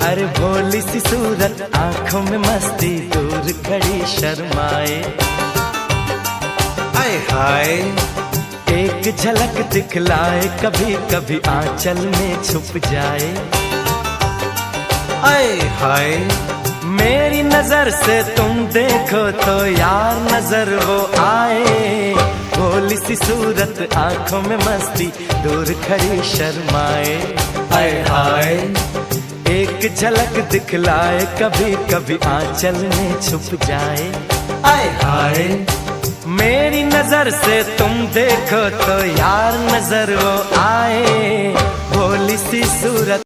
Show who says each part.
Speaker 1: अरे भोली सी सूरत, आंखों में मस्ती, दूर खड़ी शर्माए। आए हाय एक झलक दिखलाए, कभी कभी आंचल में छुप जाए। आए हाय मेरी नजर से तुम देखो तो यार नजर वो आए। भोली सी सूरत, आंखों में मस्ती, दूर खड़ी शर्माए। आए हाय एक झलक दिखलाए, कभी कभी आंचल में छुप जाए। आए हाय मेरी नजर से तुम देखो तो यार नजर वो आए। भोली सी सूरत